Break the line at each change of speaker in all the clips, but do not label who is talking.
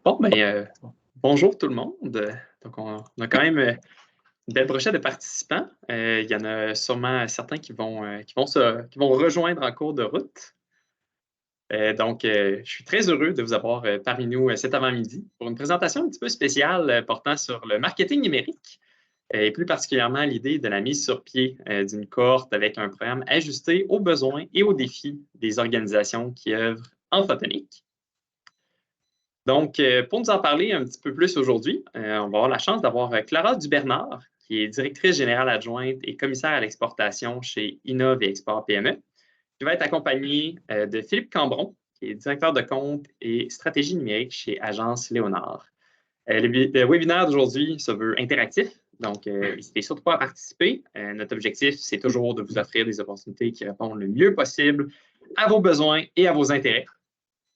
Bon, ben, bonjour tout le monde. Donc, on a quand même une belle brochette de participants. Il y en a sûrement certains qui vont rejoindre en cours de route. Je suis très heureux de vous avoir parmi nous cet avant-midi pour une présentation un petit peu spéciale portant sur le marketing numérique et plus particulièrement l'idée de la mise sur pied d'une cohorte avec un programme ajusté aux besoins et aux défis des organisations qui œuvrent en photonique. Donc, pour nous en parler un petit peu plus aujourd'hui, on va avoir la chance d'avoir Clara Dubernard, qui est directrice générale adjointe et commissaire à l'exportation chez Innov et Export PME, qui va être accompagnée de Philippe Cambron, qui est directeur de compte et stratégie numérique chez Agence Léonard. Le webinaire d'aujourd'hui se veut interactif, donc n'hésitez surtout pas à participer. Notre objectif, c'est toujours de vous offrir des opportunités qui répondent le mieux possible à vos besoins et à vos intérêts.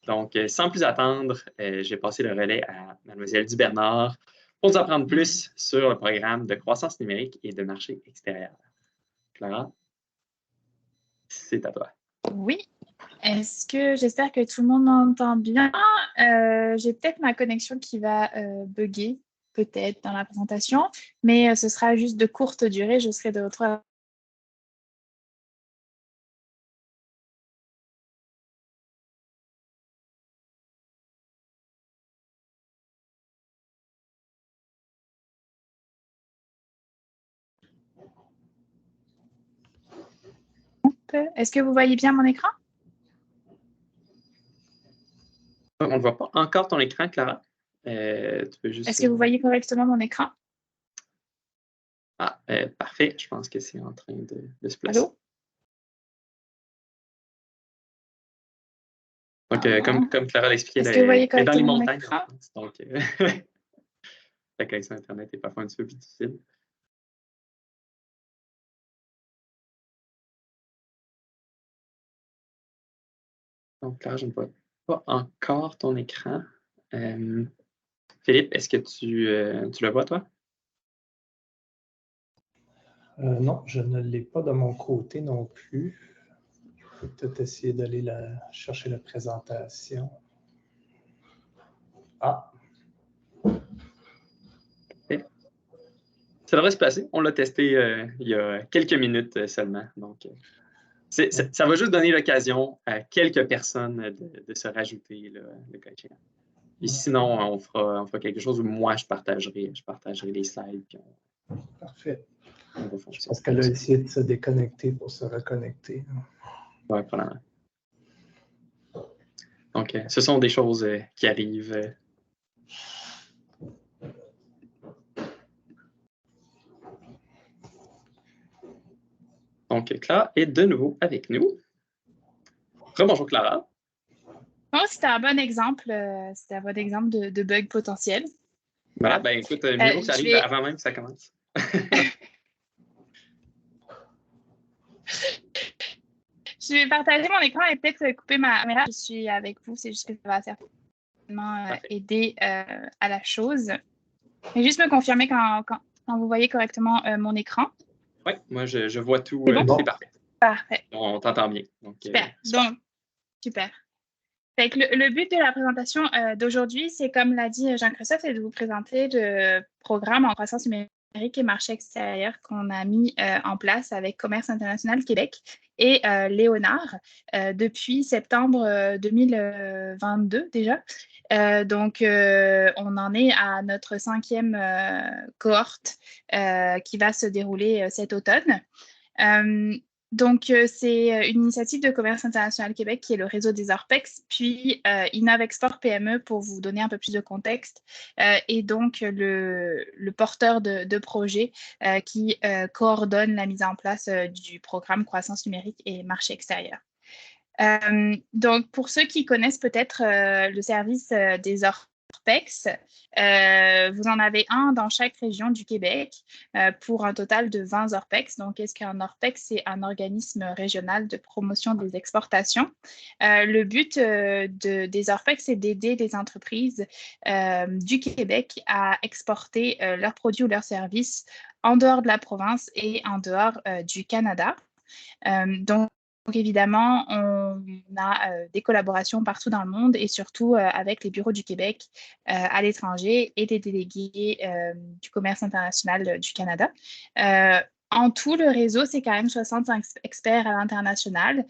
Donc, sans plus attendre, je vais passer le relais à Mlle Dubernard pour nous apprendre plus sur le programme de croissance numérique et de marché extérieur. Clara, c'est à toi.
Oui. J'espère que tout le monde m'entend bien. J'ai peut-être ma connexion qui va bugger, peut-être, dans la présentation, mais ce sera juste de courte durée. Je serai de retour. Est-ce que vous voyez bien mon écran?
On ne voit pas encore ton écran, Clara.
Est-ce que vous voyez correctement mon écran?
Ah, parfait. Je pense que c'est en train de se placer.
Allô?
Donc, comme Clara l'expliquait,
est-ce que vous voyez
elle est dans les
correctement mon
montagnes
écran?
en France. Donc, la connexion Internet est parfois un petit peu plus difficile. Donc, Clara, je ne vois pas encore ton écran. Philippe, est-ce que tu le vois, toi?
Non, je ne l'ai pas de mon côté non plus. Je peux peut-être essayer d'aller chercher la présentation. Ah!
Ça devrait se passer. On l'a testé il y a quelques minutes seulement. Donc, ça va juste donner l'occasion à quelques personnes de se rajouter le cas échéant. Et sinon, on fera quelque chose où moi, je partagerai les slides. Puis
Parfait.
On va
Je pense qu'elle a essayé de se déconnecter pour se reconnecter.
Oui, probablement. Donc, ce sont des choses qui arrivent. Donc, Clara est de nouveau avec nous. Rebonjour, Clara.
Oh, c'était un bon exemple. C'était un bon exemple de bug potentiel.
Voilà, ben écoute, mieux vaut que ça arrive avant même que ça commence.
Je vais partager mon écran et peut-être couper ma caméra. Je suis avec vous, c'est juste que ça va certainement aider à la chose. Mais juste me confirmer quand vous voyez correctement mon écran.
Oui, moi je vois tout.
C'est bon?
C'est parfait.
Parfait.
On t'entend bien. Donc,
super. Donc, super. Fait que le but de la présentation d'aujourd'hui, c'est comme l'a dit Jean-Christophe, c'est de vous présenter le programme en croissance numérique et marché extérieur qu'on a mis en place avec Commerce International Québec et Léonard depuis septembre 2022 déjà. On en est à notre 5e cohorte qui va se dérouler cet automne. C'est une initiative de Commerce International Québec qui est le réseau des ORPEX, puis Innov Export PME pour vous donner un peu plus de contexte, et donc le porteur de projet qui coordonne la mise en place du programme Croissance numérique et marché extérieur. Donc, pour ceux qui connaissent peut-être le service des ORPEX, vous en avez un dans chaque région du Québec pour un total de 20 ORPEX. Donc, qu'est-ce qu'un ORPEX? C'est un organisme régional de promotion des exportations. Le but des ORPEX, c'est d'aider les entreprises du Québec à exporter leurs produits ou leurs services en dehors de la province et en dehors du Canada. Donc, Donc évidemment, on a des collaborations partout dans le monde et surtout avec les bureaux du Québec à l'étranger et des délégués du commerce international du Canada. En tout, le réseau, c'est quand même 65 experts à l'international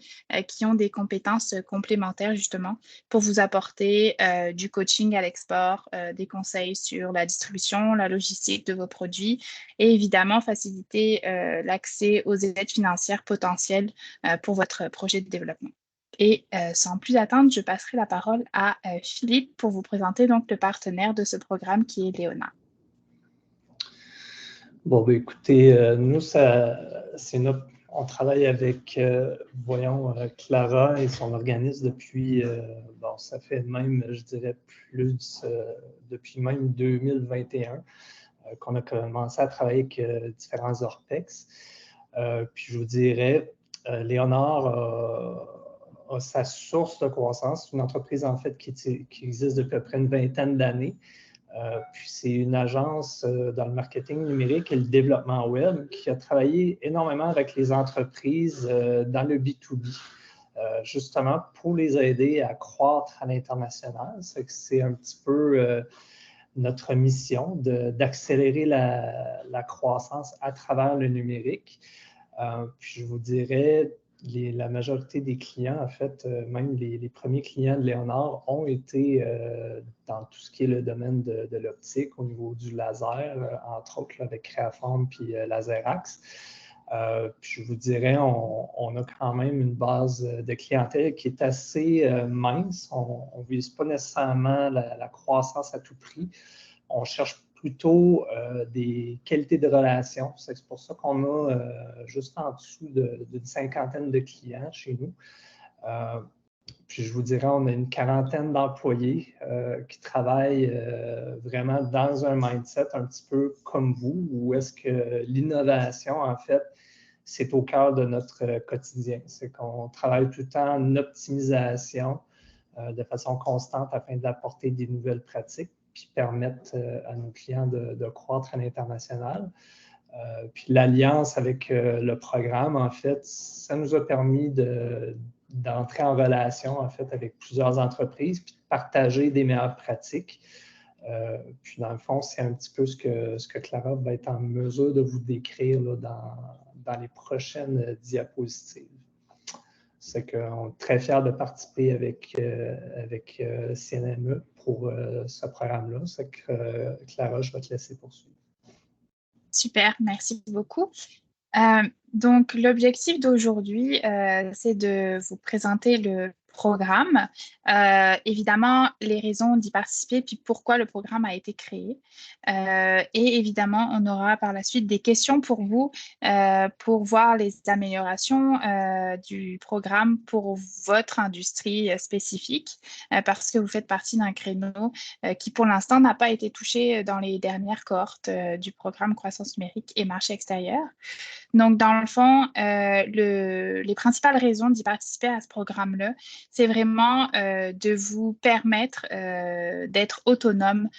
qui ont des compétences complémentaires justement pour vous apporter du coaching à l'export, des conseils sur la distribution, la logistique de vos produits et évidemment faciliter l'accès aux aides financières potentielles pour votre projet de développement. Et sans plus attendre, je passerai la parole à Philippe pour vous présenter donc le partenaire de ce programme qui est Léona.
Bon, ben, écoutez, nous, on travaille avec, Clara et son organisme depuis, ça fait même, je dirais, depuis même 2021 qu'on a commencé à travailler avec différents ORPEX. Puis je vous dirais, Léonard a sa source de croissance. C'est une entreprise, en fait, qui existe depuis à peu près une vingtaine d'années. Puis c'est une agence dans le marketing numérique et le développement web qui a travaillé énormément avec les entreprises dans le B2B, justement pour les aider à croître à l'international. C'est un petit peu notre mission d'accélérer la croissance à travers le numérique. Puis je vous dirais, la majorité des clients, en fait, même les premiers clients de Léonard ont été dans tout ce qui est le domaine de l'optique au niveau du laser, entre autres là, avec Créaform puis Laserax. Puis je vous dirais, on a quand même une base de clientèle qui est assez mince. On ne vise pas nécessairement la croissance à tout prix. On cherche plutôt des qualités de relations. C'est pour ça qu'on a juste en dessous d'une cinquantaine de clients chez nous. Puis je vous dirais, on a une quarantaine d'employés qui travaillent vraiment dans un mindset un petit peu comme vous, où est-ce que l'innovation, en fait, c'est au cœur de notre quotidien. C'est qu'on travaille tout le temps en optimisation de façon constante afin d'apporter des nouvelles pratiques puis permettre à nos clients de croître à l'international. Puis l'alliance avec le programme, en fait, ça nous a permis d'entrer en relation, en fait, avec plusieurs entreprises puis de partager des meilleures pratiques. Puis dans le fond, c'est un petit peu ce que Clara va être en mesure de vous décrire là, dans les prochaines diapositives. C'est qu'on est très fiers de participer avec CNME pour ce programme-là. C'est que Clara, je vais te laisser poursuivre.
Super, merci beaucoup. Donc, l'objectif d'aujourd'hui, c'est de vous présenter le programme, évidemment, les raisons d'y participer, puis pourquoi le programme a été créé. Et évidemment, on aura par la suite des questions pour vous pour voir les améliorations du programme pour votre industrie spécifique, parce que vous faites partie d'un créneau qui, pour l'instant, n'a pas été touché dans les dernières cohortes du programme Croissance numérique et marché extérieur. Donc, dans le fond, les principales raisons d'y participer à ce programme-là, c'est vraiment de vous permettre d'être autonome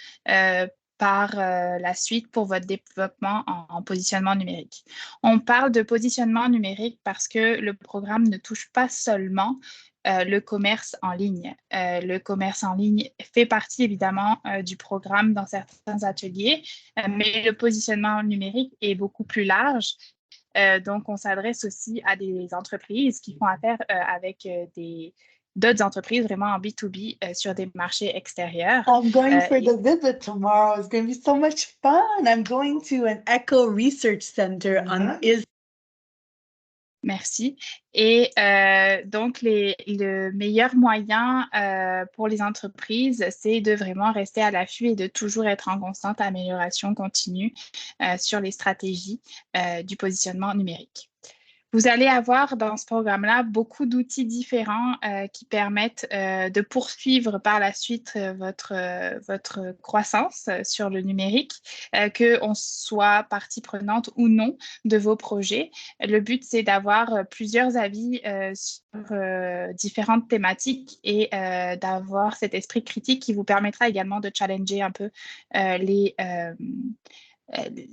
par la suite pour votre développement en positionnement numérique. On parle de positionnement numérique parce que le programme ne touche pas seulement le commerce en ligne. Le commerce en ligne fait partie évidemment du programme dans certains ateliers, mais le positionnement numérique est beaucoup plus large. Donc, on s'adresse aussi à des entreprises qui font affaire avec d'autres entreprises vraiment en B2B sur des marchés extérieurs.
I'm going for the visit tomorrow. It's going to be so much fun. I'm going to an Echo Research Center on Israel.
Merci. Et donc, le meilleur moyen pour les entreprises, c'est de vraiment rester à l'affût et de toujours être en constante amélioration continue sur les stratégies du positionnement numérique. Vous allez avoir dans ce programme-là beaucoup d'outils différents qui permettent de poursuivre par la suite votre croissance sur le numérique, qu'on soit partie prenante ou non de vos projets. Le but, c'est d'avoir plusieurs avis sur différentes thématiques et d'avoir cet esprit critique qui vous permettra également de challenger un peu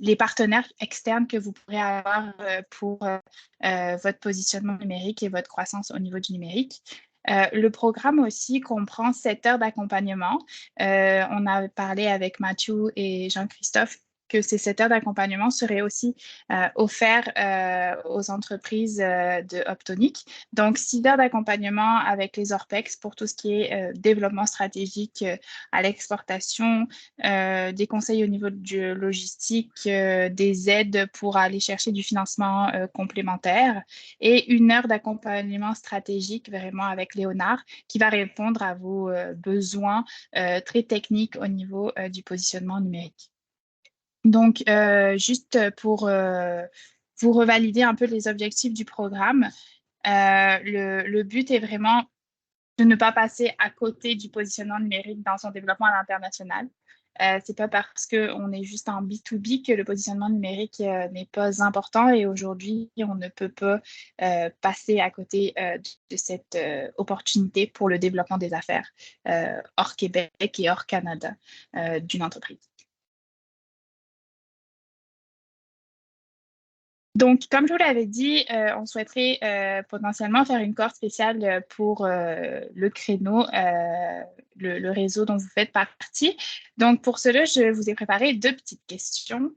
les partenaires externes que vous pourrez avoir pour votre positionnement numérique et votre croissance au niveau du numérique. Le programme aussi comprend 7 heures d'accompagnement. On a parlé avec Mathieu et Jean-Christophe que ces 7 heures d'accompagnement seraient aussi offerts aux entreprises de Optonic. Donc, 6 heures d'accompagnement avec les ORPEX pour tout ce qui est développement stratégique à l'exportation, des conseils au niveau du logistique, des aides pour aller chercher du financement complémentaire et 1 heure d'accompagnement stratégique vraiment avec Léonard qui va répondre à vos besoins très techniques au niveau du positionnement numérique. Donc, juste pour vous revalider un peu les objectifs du programme, le but est vraiment de ne pas passer à côté du positionnement numérique dans son développement à l'international. Ce n'est pas parce qu'on est juste en B2B que le positionnement numérique n'est pas important et aujourd'hui, on ne peut pas passer à côté de cette opportunité pour le développement des affaires hors Québec et hors Canada d'une entreprise. Donc, comme je vous l'avais dit, on souhaiterait potentiellement faire une cohorte spéciale pour le créneau, le réseau dont vous faites partie. Donc, pour cela, je vous ai préparé 2 petites questions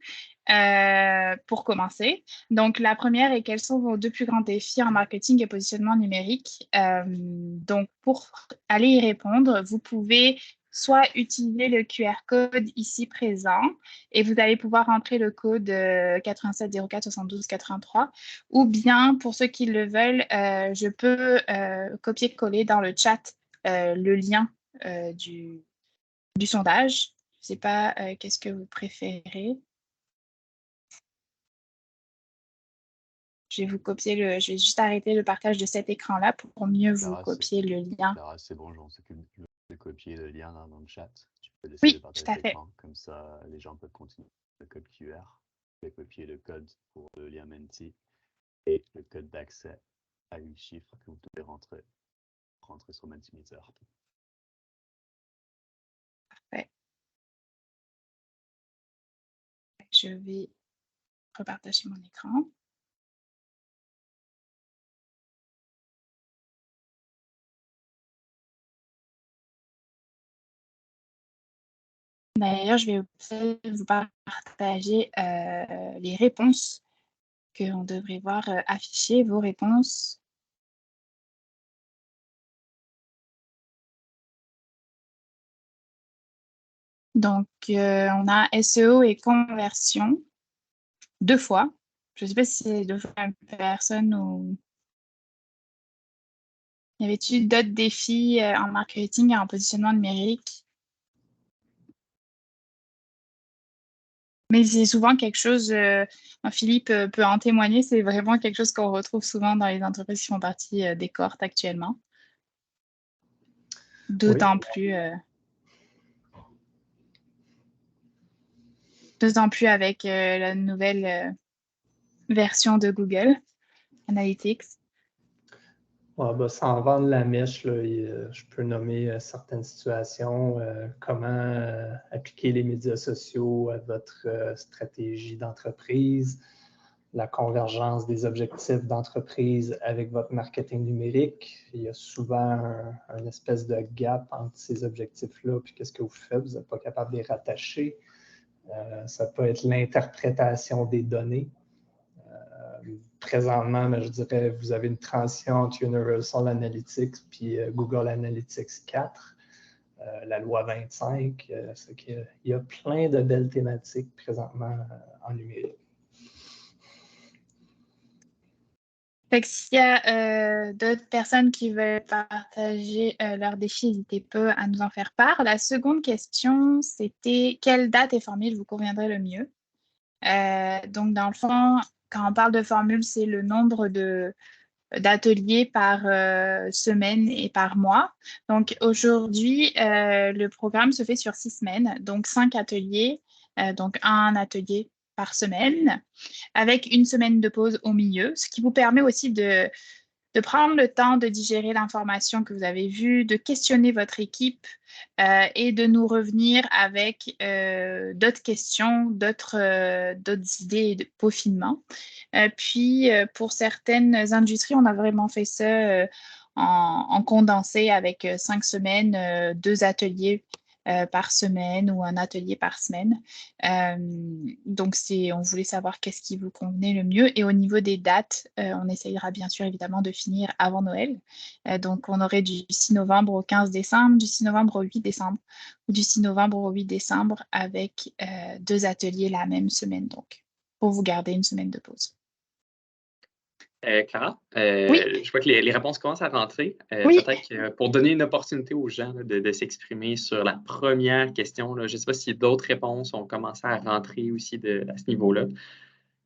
pour commencer. Donc, la première est quels sont vos 2 plus grands défis en marketing et positionnement numérique? Donc, pour aller y répondre, vous pouvez soit utiliser le QR code ici présent et vous allez pouvoir entrer le code 87 04 72 83 ou bien pour ceux qui le veulent, je peux copier-coller dans le chat le lien du sondage. Je ne sais pas qu'est-ce que vous préférez. Je vais vous copier je vais juste arrêter le partage de cet écran-là pour mieux vous copier le lien.
Clara, c'est bon, j'en s'occupe de copier le lien dans le chat. Tu peux laisser le partage d'écran, comme ça les gens peuvent continuer le code QR. Je vais copier le code pour le lien Menti et le code d'accès à 8 chiffres que vous devez rentrer sur Mentimeter.
Parfait. Je vais repartager mon écran. D'ailleurs, je vais vous partager les réponses qu'on devrait voir afficher, vos réponses. Donc, on a SEO et conversion 2 fois. Je ne sais pas si c'est 2 fois la même personne ou... Y avait-il d'autres défis en marketing et en positionnement numérique? Mais c'est souvent quelque chose, Philippe peut en témoigner, c'est vraiment quelque chose qu'on retrouve souvent dans les entreprises qui font partie des cohortes actuellement. D'autant plus avec la nouvelle version de Google Analytics.
Ouais, sans vendre la mèche, là, je peux nommer certaines situations, comment appliquer les médias sociaux à votre stratégie d'entreprise, la convergence des objectifs d'entreprise avec votre marketing numérique. Il y a souvent un espèce de gap entre ces objectifs-là et qu'est-ce que vous faites, vous n'êtes pas capable de les rattacher. Ça peut être l'interprétation des données. Présentement, je dirais vous avez une transition entre Universal Analytics puis Google Analytics 4, la loi 25. Il y a plein de belles thématiques présentement en numérique.
S'il y a d'autres personnes qui veulent partager leurs défis, n'hésitez pas à nous en faire part. La seconde question, c'était quelle date et formule vous conviendrait le mieux? Donc, dans le fond, quand on parle de formule, c'est le nombre d'ateliers par semaine et par mois. Donc, aujourd'hui, le programme se fait sur 6 semaines, donc 5 ateliers, donc un atelier par semaine, avec une semaine de pause au milieu, ce qui vous permet aussi de de prendre le temps de digérer l'information que vous avez vue, de questionner votre équipe et de nous revenir avec d'autres questions, d'autres idées de peaufinement. Puis, pour certaines industries, on a vraiment fait ça en condensé avec 5 semaines, 2 ateliers par semaine ou un atelier par semaine. Donc, on voulait savoir qu'est-ce qui vous convenait le mieux. Et au niveau des dates, on essayera bien sûr évidemment de finir avant Noël. Donc, on aurait du 6 novembre au 15 décembre, du 6 novembre au 8 décembre ou du 6 novembre au 8 décembre avec 2 ateliers la même semaine, donc, pour vous garder une semaine de pause.
Clara,
Oui.
Je vois que les réponses commencent à rentrer.
Oui.
Peut-être que pour donner une opportunité aux gens là, de s'exprimer sur la première question, là, je ne sais pas si d'autres réponses ont commencé à rentrer aussi à ce niveau-là.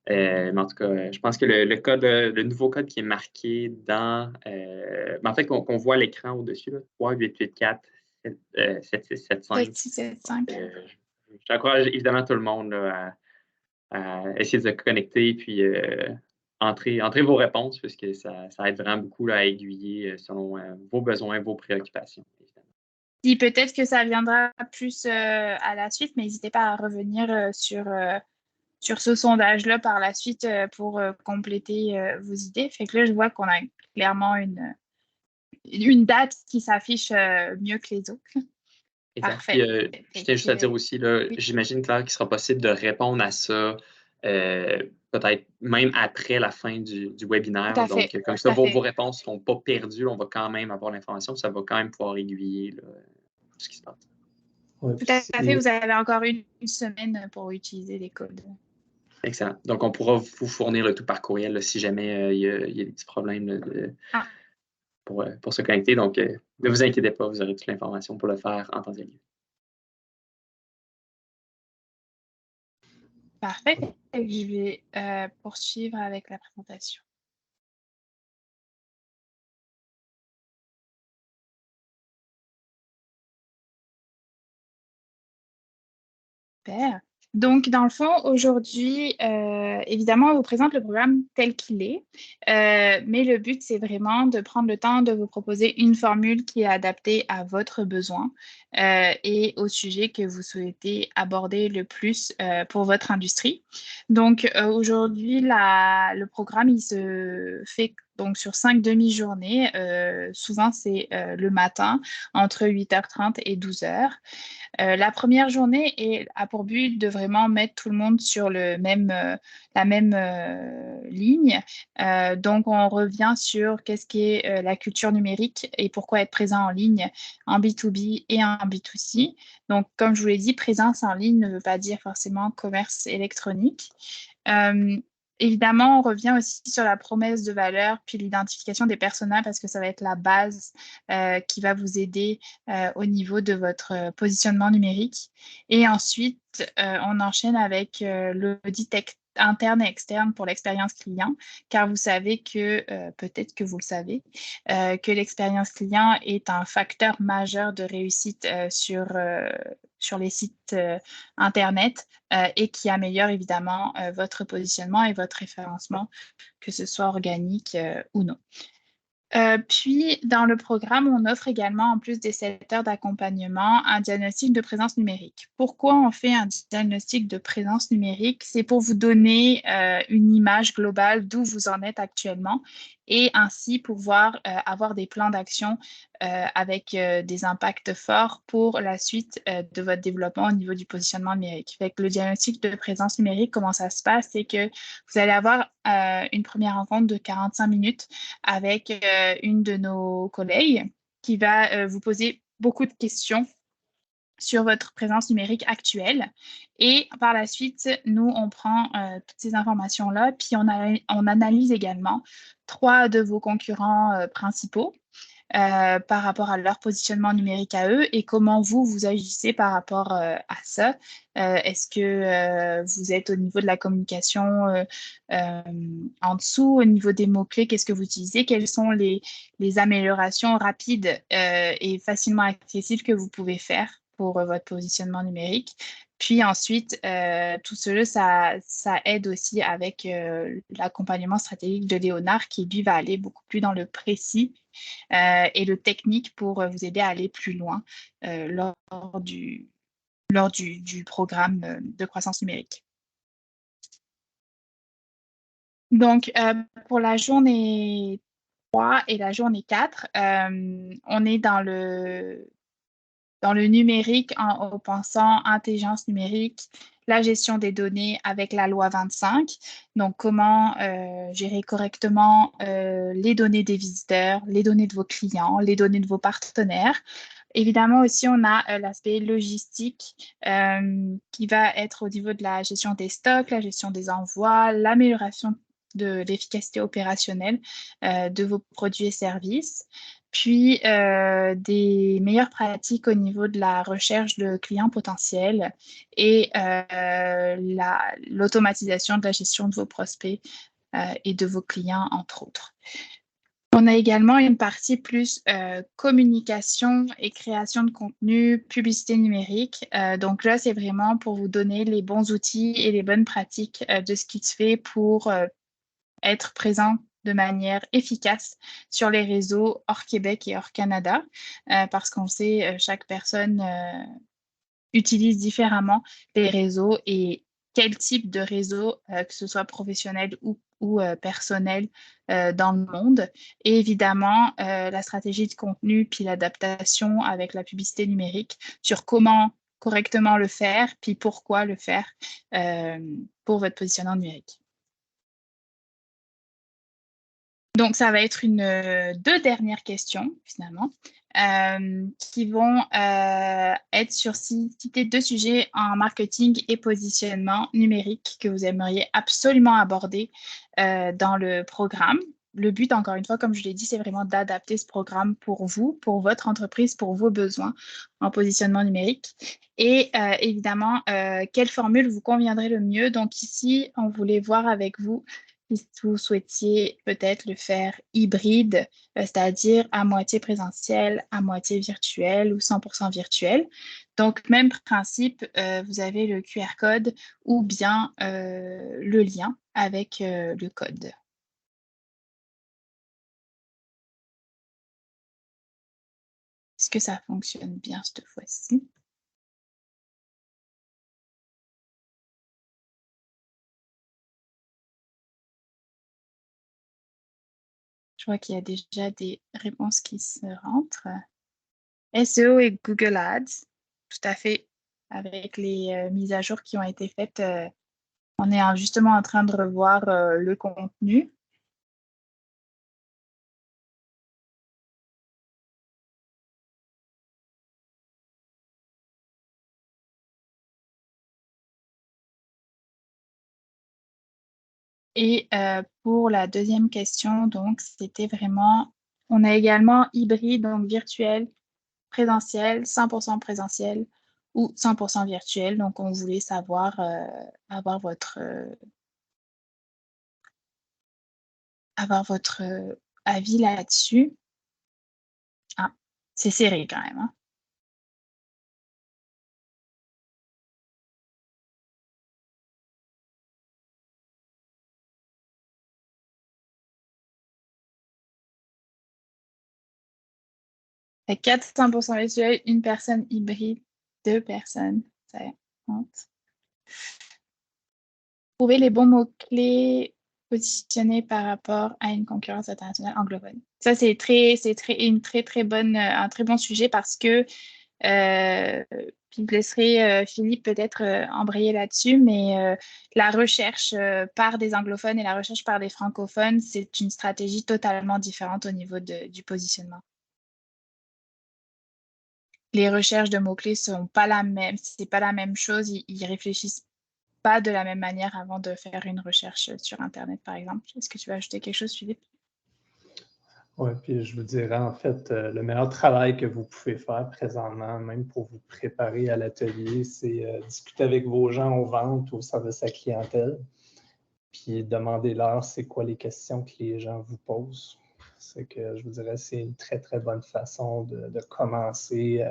Mais en tout cas, je pense que le nouveau code qui est marqué dans, en fait, qu'on voit à l'écran au-dessus, 3884 7675.
7675.
J'encourage évidemment tout le monde là, à essayer de se connecter puis entrer vos réponses, puisque ça aide vraiment beaucoup là, à aiguiller selon vos besoins, vos préoccupations.
Si peut-être que ça viendra plus à la suite, mais n'hésitez pas à revenir sur ce sondage-là par la suite pour compléter vos idées. Fait que là, je vois qu'on a clairement une date qui s'affiche mieux que les autres.
Exact.
Parfait.
Puis, je tiens juste à dire aussi, là,
oui.
j'imagine, Claire, qu'il sera possible de répondre à ça peut-être même après la fin du webinaire.
Tout à fait.
Donc, comme ça, vos réponses ne seront pas perdues. On va quand même avoir l'information. Ça va quand même pouvoir aiguiller là, tout ce qui se passe.
Ouais,
Tout à fait. Vous avez encore une semaine pour utiliser les codes.
Excellent. Donc, on pourra vous fournir le tout par courriel là, si jamais il y a des petits problèmes là, pour se connecter. Donc, ne vous inquiétez pas, vous aurez toute l'information pour le faire en temps et lieu.
Parfait. Je vais poursuivre avec la présentation. Super. Donc, dans le fond, aujourd'hui, évidemment, on vous présente le programme tel qu'il est, mais le but, c'est vraiment de prendre le temps de vous proposer une formule qui est adaptée à votre besoin et au sujet que vous souhaitez aborder le plus pour votre industrie. Donc, aujourd'hui, le programme, il se fait donc sur 5 demi-journées. Souvent, c'est le matin, entre 8h30 et 12h. La première journée a pour but de vraiment mettre tout le monde sur la même ligne. Donc, on revient sur qu'est-ce qu'est la culture numérique et pourquoi être présent en ligne en B2B et en B2C. Donc, comme je vous l'ai dit, présence en ligne ne veut pas dire forcément commerce électronique. Évidemment, on revient aussi sur la promesse de valeur puis l'identification des personas parce que ça va être la base qui va vous aider au niveau de votre positionnement numérique. Et ensuite, on enchaîne avec l'audit interne et externe pour l'expérience client, car vous savez que, peut-être que vous le savez, que l'expérience client est un facteur majeur de réussite sur les sites Internet et qui améliore évidemment votre positionnement et votre référencement, que ce soit organique ou non. Puis, dans le programme, on offre également, en plus des 7 heures d'accompagnement, un diagnostic de présence numérique. Pourquoi on fait un diagnostic de présence numérique? C'est pour vous donner une image globale d'où vous en êtes actuellement et ainsi pouvoir avoir des plans d'action avec des impacts forts pour la suite de votre développement au niveau du positionnement numérique. Fait que le diagnostic de présence numérique, comment ça se passe? C'est que vous allez avoir une première rencontre de 45 minutes avec une de nos collègues qui va vous poser beaucoup de questions sur votre présence numérique actuelle. Et par la suite, nous, on prend toutes ces informations-là, puis on analyse également 3 de vos concurrents principaux par rapport à leur positionnement numérique à eux et comment vous agissez par rapport à ça. Est-ce que vous êtes au niveau de la communication en dessous, au niveau des mots-clés, qu'est-ce que vous utilisez? Quelles sont les améliorations rapides et facilement accessibles que vous pouvez faire pour votre positionnement numérique? Puis ensuite, tout cela, ça aide aussi avec l'accompagnement stratégique de Léonard qui, lui, va aller beaucoup plus dans le précis et le technique pour vous aider à aller plus loin lors du programme de croissance numérique. Donc, pour la journée 3 et la journée 4, on est dans le numérique en pensant intelligence numérique, la gestion des données avec la loi 25. Donc, comment gérer correctement les données des visiteurs, les données de vos clients, les données de vos partenaires. Évidemment, aussi, on a l'aspect logistique qui va être au niveau de la gestion des stocks, la gestion des envois, l'amélioration de l'efficacité opérationnelle de vos produits et services. Puis, des meilleures pratiques au niveau de la recherche de clients potentiels et l'automatisation de la gestion de vos prospects et de vos clients, entre autres. On a également une partie plus communication et création de contenu, publicité numérique. Donc là, c'est vraiment pour vous donner les bons outils et les bonnes pratiques de ce qui se fait pour être présent de manière efficace sur les réseaux hors Québec et hors Canada, parce qu'on sait chaque personne utilise différemment les réseaux et quel type de réseau, que ce soit professionnel ou personnel dans le monde. Et évidemment, la stratégie de contenu puis l'adaptation avec la publicité numérique sur comment correctement le faire puis pourquoi le faire pour votre positionnement numérique. Donc, ça va être deux dernières questions, finalement, qui vont être sur citer deux sujets en marketing et positionnement numérique que vous aimeriez absolument aborder dans le programme. Le but, encore une fois, comme je l'ai dit, c'est vraiment d'adapter ce programme pour vous, pour votre entreprise, pour vos besoins en positionnement numérique. Et évidemment, quelle formule vous conviendrait le mieux? Donc ici, on voulait voir avec vous si vous souhaitiez peut-être le faire hybride, c'est-à-dire à moitié présentiel, à moitié virtuel ou 100% virtuel. Donc, même principe, vous avez le QR code ou bien le lien avec le code. Est-ce que ça fonctionne bien cette fois-ci? Je vois qu'il y a déjà des réponses qui se rentrent. SEO et Google Ads, tout à fait. Avec les mises à jour qui ont été faites, on est justement en train de revoir le contenu. Et pour la deuxième question, donc, c'était vraiment, on a également hybride, donc virtuel, présentiel, 100% présentiel ou 100% virtuel. Donc, on voulait savoir, avoir votre avis là-dessus. Ah, c'est serré quand même, hein? Fait 4 100% virtuel, une personne hybride, 2 personnes. Ça compte. Trouver les bons mots-clés positionnés par rapport à une concurrence internationale anglophone. Ça, c'est un très bon sujet parce que puis je laisserai Philippe peut-être embrayer là-dessus, mais la recherche par des anglophones et la recherche par des francophones, c'est une stratégie totalement différente au niveau du positionnement. Les recherches de mots-clés sont pas la même, c'est pas la même chose, ils réfléchissent pas de la même manière avant de faire une recherche sur Internet, par exemple. Est-ce que tu veux ajouter quelque chose, Philippe?
Oui, puis je vous dirais, en fait, le meilleur travail que vous pouvez faire présentement, même pour vous préparer à l'atelier, c'est discuter avec vos gens aux ventes, au service à la clientèle, puis demandez-leur c'est quoi les questions que les gens vous posent. C'est que je vous dirais, c'est une très, très bonne façon de commencer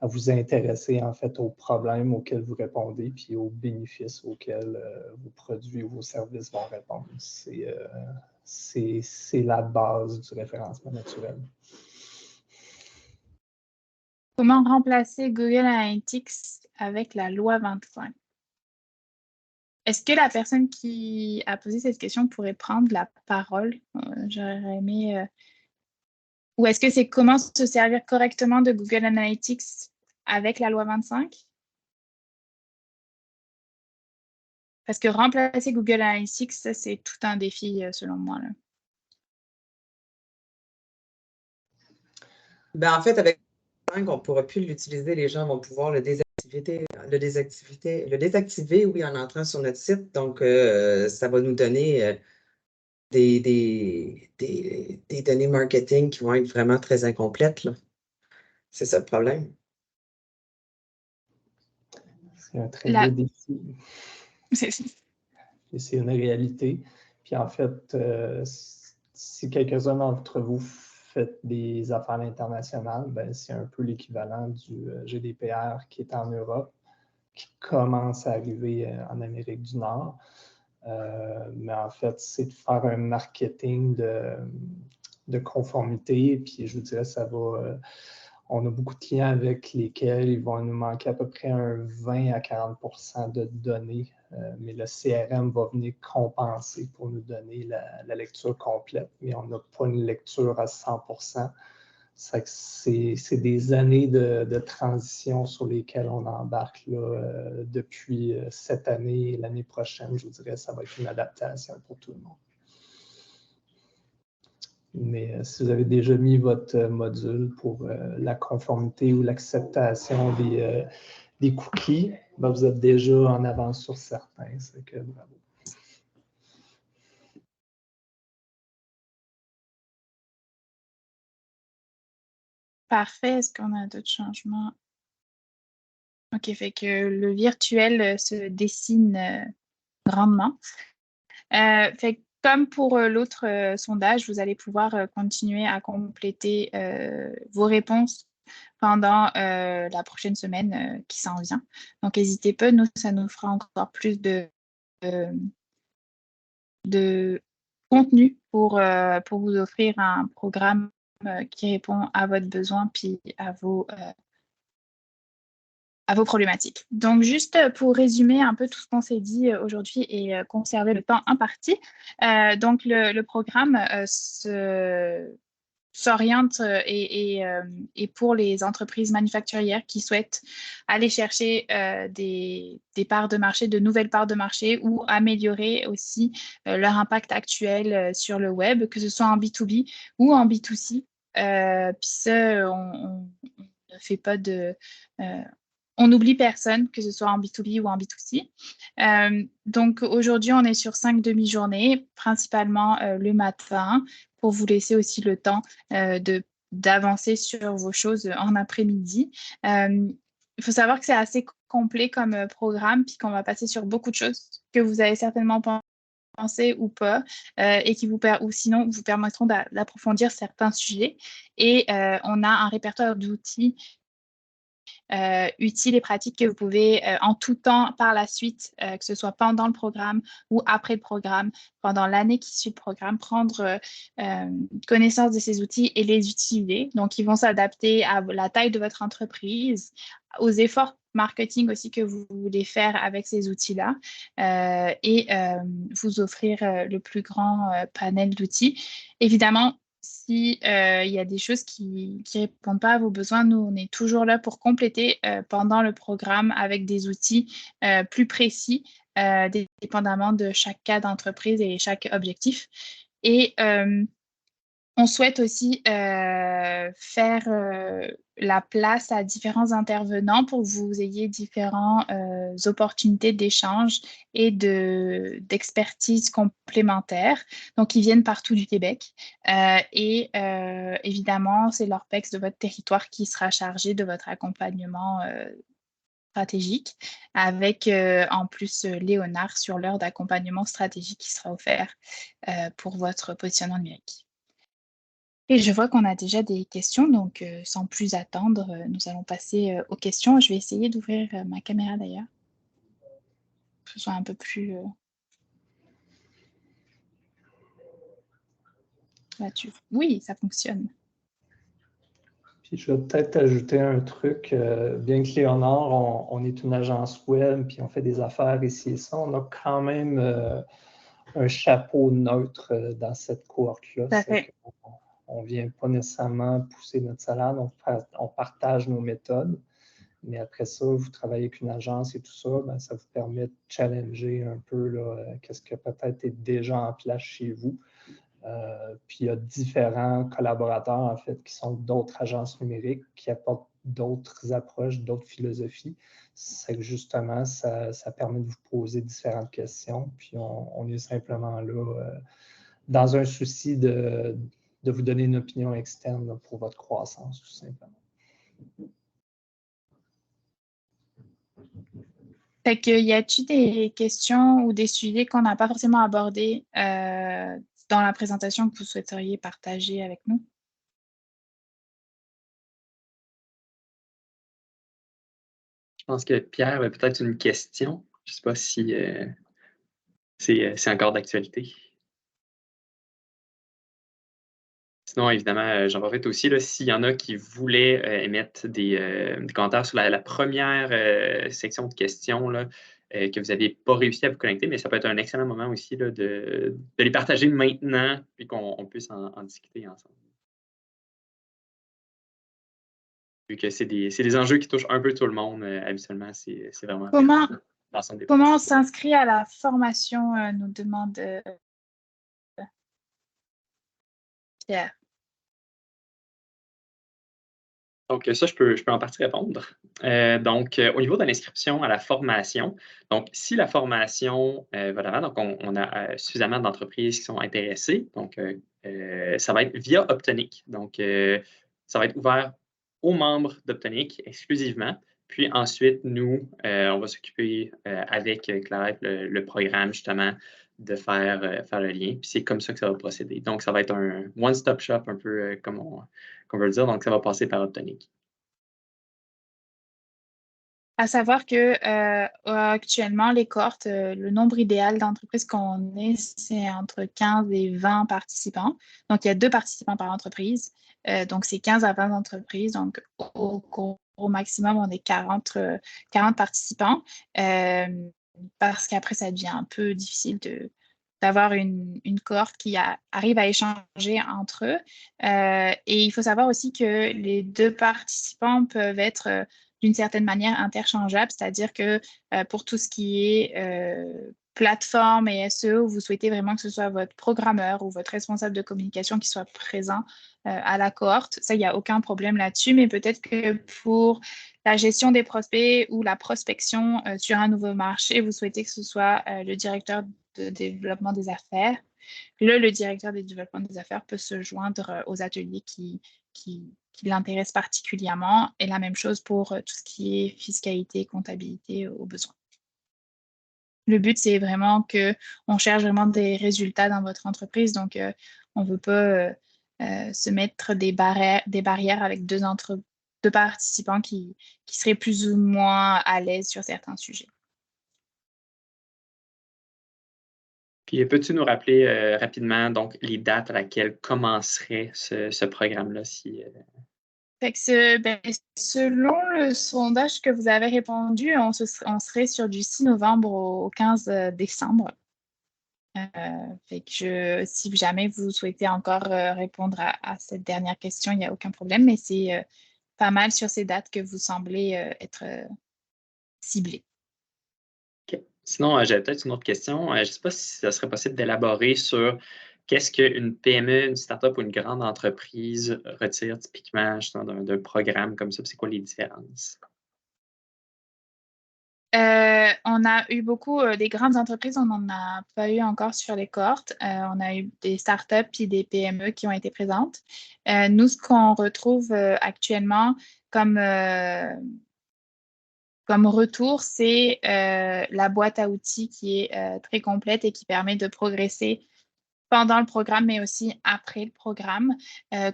à vous intéresser en fait aux problèmes auxquels vous répondez, puis aux bénéfices auxquels vos produits ou vos services vont répondre. C'est la base du référencement naturel.
Comment remplacer Google Analytics avec la loi 25? Est-ce que la personne qui a posé cette question pourrait prendre la parole? J'aurais aimé... Ou est-ce que c'est comment se servir correctement de Google Analytics avec la loi 25? Parce que remplacer Google Analytics, ça, c'est tout un défi selon moi, là.
Ben, en fait, avec on ne pourra plus l'utiliser, les gens vont pouvoir le désactiver, oui, en entrant sur notre site. Donc, ça va nous donner des données marketing qui vont être vraiment très incomplètes, là. C'est ça le problème.
C'est un très beau défi. Et c'est une réalité. Puis en fait, si quelques-uns d'entre vous faites des affaires internationales, ben, c'est un peu l'équivalent du GDPR qui est en Europe, qui commence à arriver en Amérique du Nord. Mais en fait, c'est de faire un marketing de conformité. Puis je vous dirais, ça va... on a beaucoup de clients avec lesquels il va nous manquer à peu près un 20 à 40% de données, mais le CRM va venir compenser pour nous donner la lecture complète, mais on n'a pas une lecture à 100%. C'est des années de transition sur lesquelles on embarque là, depuis cette année et l'année prochaine. Je vous dirais, ça va être une adaptation pour tout le monde. Mais si vous avez déjà mis votre module pour la conformité ou l'acceptation des cookies, ben vous êtes déjà en avance sur certains. C'est que bravo.
Parfait. Est-ce qu'on a d'autres changements? OK, fait que le virtuel se dessine grandement. Fait que comme pour l'autre sondage, vous allez pouvoir continuer à compléter vos réponses pendant la prochaine semaine qui s'en vient. Donc, n'hésitez pas, nous, ça nous fera encore plus de contenu pour vous offrir un programme qui répond à votre besoin puis à vos problématiques. Donc, juste pour résumer un peu tout ce qu'on s'est dit aujourd'hui et conserver le temps imparti, donc le programme s'oriente et pour les entreprises manufacturières qui souhaitent aller chercher des parts de marché, de nouvelles parts de marché ou améliorer aussi leur impact actuel sur le web, que ce soit en B2B ou en B2C. Puis ça, on ne fait pas de... on n'oublie personne, que ce soit en B2B ou en B2C. Donc aujourd'hui, on est sur 5 demi-journées, principalement le matin, pour vous laisser aussi le temps d'avancer sur vos choses en après-midi. Il faut savoir que c'est assez complet comme programme, puis qu'on va passer sur beaucoup de choses que vous avez certainement pensé ou pas, et qui ou sinon vous permettront d'approfondir certains sujets. Et on a un répertoire d'outils utiles et pratiques que vous pouvez en tout temps par la suite, que ce soit pendant le programme ou après le programme, pendant l'année qui suit le programme, prendre connaissance de ces outils et les utiliser. Donc, ils vont s'adapter à la taille de votre entreprise, aux efforts marketing aussi que vous voulez faire avec ces outils-là et vous offrir le plus grand panel d'outils. Évidemment, si il y a des choses qui ne répondent pas à vos besoins, nous, on est toujours là pour compléter pendant le programme avec des outils plus précis, dépendamment de chaque cas d'entreprise et chaque objectif. Et on souhaite aussi faire la place à différents intervenants pour que vous ayez différentes opportunités d'échange et d'expertise complémentaires. Donc, ils viennent partout du Québec. Et évidemment, c'est l'ORPEX de votre territoire qui sera chargé de votre accompagnement stratégique, avec en plus Léonard sur l'heure d'accompagnement stratégique qui sera offert pour votre positionnement numérique. Et je vois qu'on a déjà des questions, donc sans plus attendre, nous allons passer aux questions. Je vais essayer d'ouvrir ma caméra d'ailleurs, que ce soit un peu plus là-dessus. Oui, ça fonctionne.
Puis je vais peut-être ajouter un truc, bien que Léonard, on est une agence web, puis on fait des affaires ici et ça, on a quand même un chapeau neutre dans cette cohorte-là. On ne vient pas nécessairement pousser notre salade, on partage nos méthodes, mais après ça, vous travaillez avec une agence et tout ça, ben, ça vous permet de challenger un peu qu'est-ce que peut-être est déjà en place chez vous. Puis il y a différents collaborateurs, en fait, qui sont d'autres agences numériques, qui apportent d'autres approches, d'autres philosophies. C'est que justement, ça permet de vous poser différentes questions. Puis on est simplement là dans un souci de vous donner une opinion externe là, pour votre croissance, tout simplement.
Fait que, y a-t-il des questions ou des sujets qu'on n'a pas forcément abordés dans la présentation que vous souhaiteriez partager avec nous?
Je pense que Pierre avait peut-être une question. Je ne sais pas si c'est encore d'actualité. Sinon, évidemment, j'en profite aussi, s'il y en a qui voulaient émettre des commentaires sur la première section de questions là, que vous n'avez pas réussi à vous connecter, mais ça peut être un excellent moment aussi là, de les partager maintenant, puis qu'on puisse en discuter ensemble. Vu que c'est des enjeux qui touchent un peu tout le monde, habituellement, c'est vraiment l'ensemble des
Comment on s'inscrit à la formation, nous demande Pierre.
Donc, ça, je peux en partie répondre. Donc, au niveau de l'inscription à la formation, donc, si la formation va de l'avant, donc on a suffisamment d'entreprises qui sont intéressées, donc, ça va être via Optonic. Donc, ça va être ouvert aux membres d'Optonic exclusivement. Puis ensuite, nous, on va s'occuper avec Clarette, le programme, justement, de faire le lien. Puis c'est comme ça que ça va procéder. Donc, ça va être un one-stop shop, un peu comme on veut le dire. Donc, ça va passer par Optonic.
À savoir que actuellement, les cohortes, le nombre idéal d'entreprises qu'on est, c'est entre 15 et 20 participants. Donc, il y a 2 participants par entreprise. Donc, c'est 15 à 20 entreprises. Donc, au maximum, on est 40 participants. Parce qu'après, ça devient un peu difficile d'avoir une cohorte qui arrive à échanger entre eux. Et il faut savoir aussi que les 2 participants peuvent être d'une certaine manière interchangeables, c'est-à-dire que pour tout ce qui est plateforme et SEO, vous souhaitez vraiment que ce soit votre programmeur ou votre responsable de communication qui soit présent à la cohorte. Ça, il n'y a aucun problème là-dessus, mais peut-être que pour la gestion des prospects ou la prospection sur un nouveau marché, vous souhaitez que ce soit le directeur de développement des affaires. Le directeur des développements des affaires peut se joindre aux ateliers qui l'intéressent particulièrement. Et la même chose pour tout ce qui est fiscalité, comptabilité au besoin. Le but, c'est vraiment qu'on cherche vraiment des résultats dans votre entreprise. Donc, on ne veut pas se mettre des barrières avec deux participants qui seraient plus ou moins à l'aise sur certains sujets.
Puis, peux-tu nous rappeler rapidement donc, les dates à laquelle commencerait ce programme-là?
Selon le sondage que vous avez répondu, on serait sur du 6 novembre au 15 décembre. Si jamais vous souhaitez encore répondre à cette dernière question, il n'y a aucun problème, mais c'est pas mal sur ces dates que vous semblez être ciblé.
OK. Sinon, j'avais peut-être une autre question. Je ne sais pas si ça serait possible d'élaborer sur qu'est-ce qu'une PME, une start-up ou une grande entreprise retire typiquement d'un programme comme ça? C'est quoi les différences?
On a eu beaucoup des grandes entreprises, on n'en a pas eu encore sur les cohortes. On a eu des startups et des PME qui ont été présentes. Nous, ce qu'on retrouve actuellement comme retour, c'est la boîte à outils qui est très complète et qui permet de progresser pendant le programme, mais aussi après le programme,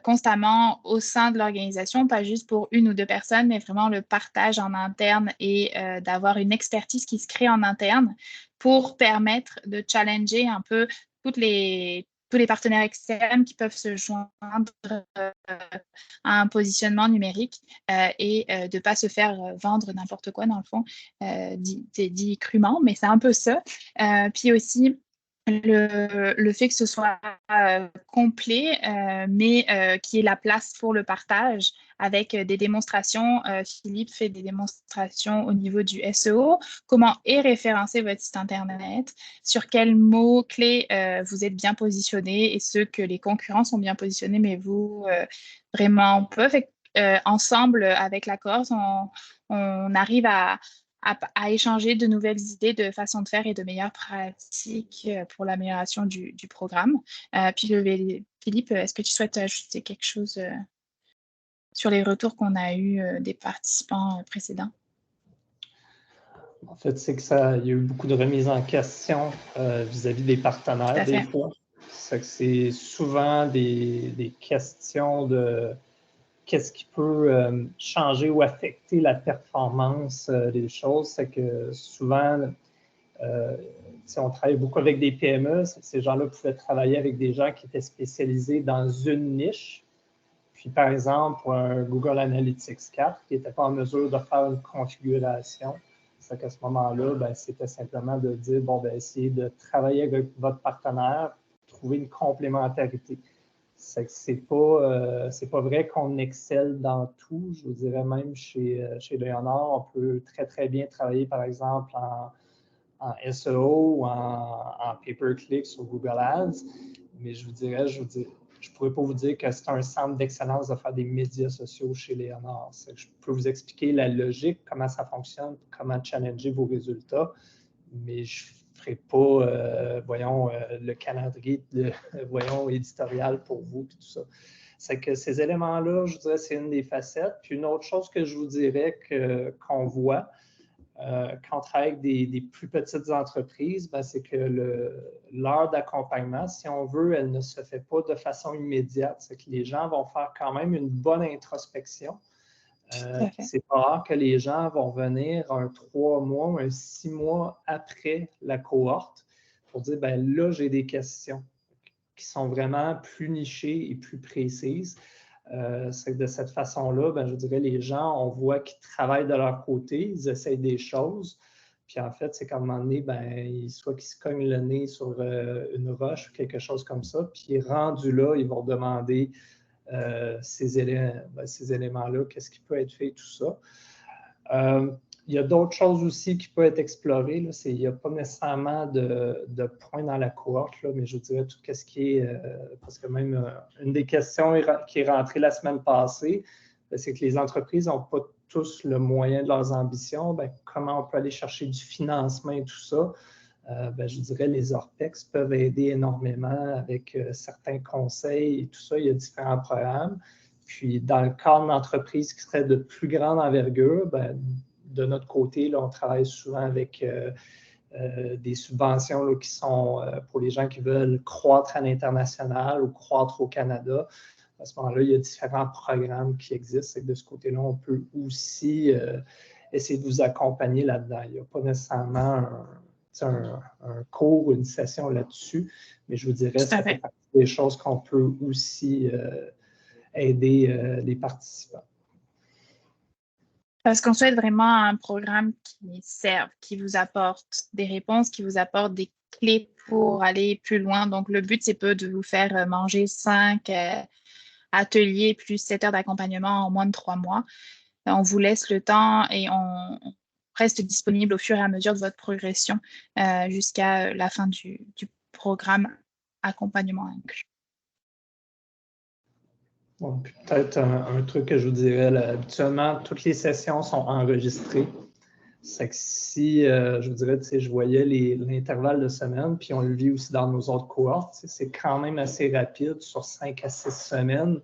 constamment au sein de l'organisation, pas juste pour 1 ou 2 personnes, mais vraiment le partage en interne et d'avoir une expertise qui se crée en interne pour permettre de challenger un peu tous les partenaires externes qui peuvent se joindre à un positionnement numérique et de ne pas se faire vendre n'importe quoi, dans le fond, dit crûment, mais c'est un peu ça. Puis aussi, le fait que ce soit complet, mais qu'il y ait la place pour le partage avec des démonstrations. Philippe fait des démonstrations au niveau du SEO. Comment est référencé votre site Internet? Sur quels mots-clés vous êtes bien positionné et ceux que les concurrents sont bien positionnés, mais vous, vraiment peu. Fait, ensemble, avec la cohorte, on arrive à échanger de nouvelles idées de façon de faire et de meilleures pratiques pour l'amélioration du programme. Puis, Philippe, est-ce que tu souhaites ajouter quelque chose sur les retours qu'on a eus des participants précédents?
En fait, c'est qu'il y a eu beaucoup de remises en question vis-à-vis des partenaires des fois. C'est souvent des questions de qu'est-ce qui peut changer ou affecter la performance des choses. C'est que souvent, on travaille beaucoup avec des PME. Ces gens-là pouvaient travailler avec des gens qui étaient spécialisés dans une niche. Puis, par exemple, pour un Google Analytics 4 qui n'était pas en mesure de faire une configuration, c'est qu'à ce moment-là, ben, c'était simplement de dire, bon, ben, essayez de travailler avec votre partenaire, trouver une complémentarité. C'est pas vrai qu'on excelle dans tout. Je vous dirais même chez Léonard, on peut très, très bien travailler, par exemple, en SEO ou en pay-per-click sur Google Ads. Mais je ne pourrais pas vous dire que c'est un centre d'excellence de faire des médias sociaux chez Léonard. Je peux vous expliquer la logique, comment ça fonctionne, comment challenger vos résultats, mais je ne ferai pas, le calendrier éditorial pour vous et tout ça. C'est que ces éléments-là, je dirais, c'est une des facettes. Puis une autre chose que je vous dirais qu'on voit, quand on travaille avec des plus petites entreprises, ben, c'est que l'heure d'accompagnement, si on veut, elle ne se fait pas de façon immédiate. C'est que les gens vont faire quand même une bonne introspection. C'est pas rare que les gens vont venir un 3 mois, un 6 mois après la cohorte pour dire, ben là, j'ai des questions qui sont vraiment plus nichées et plus précises. C'est que de cette façon-là, ben, je dirais, les gens, on voit qu'ils travaillent de leur côté, ils essayent des choses. Puis en fait, c'est qu'à un moment donné, ben, soit qu'ils se cognent le nez sur une roche ou quelque chose comme ça, puis rendu là, ils vont demander ces éléments-là, qu'est-ce qui peut être fait, tout ça. Il y a d'autres choses aussi qui peuvent être explorées. Là. Il n'y a pas nécessairement de points dans la cohorte, là, mais je dirais tout ce qui est, parce que même une des questions qui est rentrée la semaine passée, c'est que les entreprises n'ont pas tous le moyen de leurs ambitions. Ben, comment on peut aller chercher du financement et tout ça? Ben, je dirais les ORPEX peuvent aider énormément avec certains conseils et tout ça. Il y a différents programmes. Puis, dans le cadre d'entreprises qui seraient de plus grande envergure, ben, de notre côté, là, on travaille souvent avec des subventions là, qui sont pour les gens qui veulent croître à l'international ou croître au Canada. À ce moment-là, il y a différents programmes qui existent. Et de ce côté-là, on peut aussi essayer de vous accompagner là-dedans. Il n'y a pas nécessairement un cours ou une session là-dessus, mais je vous dirais que ça fait partie des choses qu'on peut aussi aider les participants.
Parce qu'on souhaite vraiment un programme qui serve, qui vous apporte des réponses, qui vous apporte des clés pour aller plus loin. Donc, le but, c'est pas de vous faire manger 5 ateliers plus 7 heures d'accompagnement en moins de 3 mois. On vous laisse le temps et on reste disponible au fur et à mesure de votre progression jusqu'à la fin du programme accompagnement inclus.
Bon, peut-être un truc que je vous dirais, là, habituellement, toutes les sessions sont enregistrées. C'est que si, je vous dirais, je voyais l'intervalle de semaine, puis on le vit aussi dans nos autres cohortes, c'est quand même assez rapide, sur 5 à 6 semaines.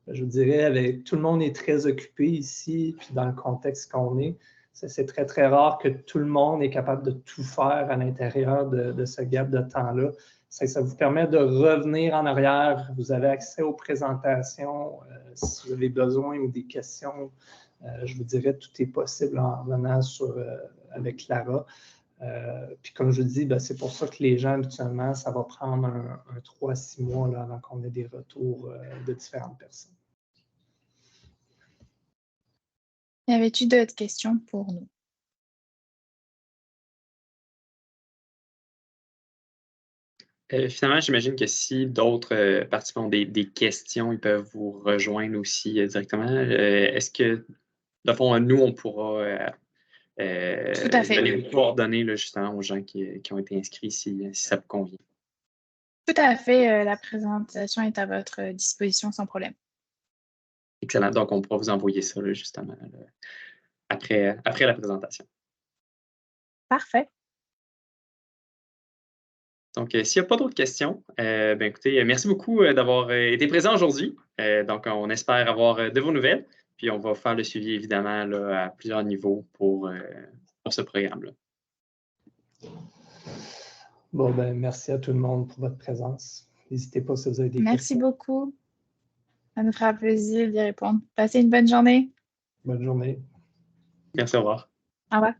Je vous dirais, tout le monde est très occupé ici, puis dans le contexte qu'on est, c'est très, très rare que tout le monde est capable de tout faire à l'intérieur de ce gap de temps-là. Ça vous permet de revenir en arrière. Vous avez accès aux présentations. Si vous avez besoin ou des questions, je vous dirais tout est possible en revenant avec Clara. Puis comme je vous dis, ben, c'est pour ça que les gens, habituellement, ça va prendre un 3 à 6 mois là, avant qu'on ait des retours de différentes personnes.
Y avait-tu d'autres questions pour nous?
Finalement, j'imagine que si d'autres participants ont des questions, ils peuvent vous rejoindre aussi directement. Est-ce que, de fond, nous, on pourra
Tout à fait.
donner vos coordonnées là, justement aux gens qui ont été inscrits si ça vous convient?
Tout à fait. La présentation est à votre disposition sans problème.
Excellent. Donc, on pourra vous envoyer ça là, justement là, après la présentation.
Parfait.
Donc, s'il n'y a pas d'autres questions, ben, écoutez, merci beaucoup d'avoir été présent aujourd'hui. Donc, on espère avoir de vos nouvelles. Puis, on va faire le suivi, évidemment, là, à plusieurs niveaux pour ce programme-là.
Bon, ben, merci à tout le monde pour votre présence. N'hésitez pas si vous avez des questions.
Merci beaucoup. Ça nous fera plaisir d'y répondre. Passez une bonne journée.
Bonne journée.
Merci, au revoir.
Au revoir.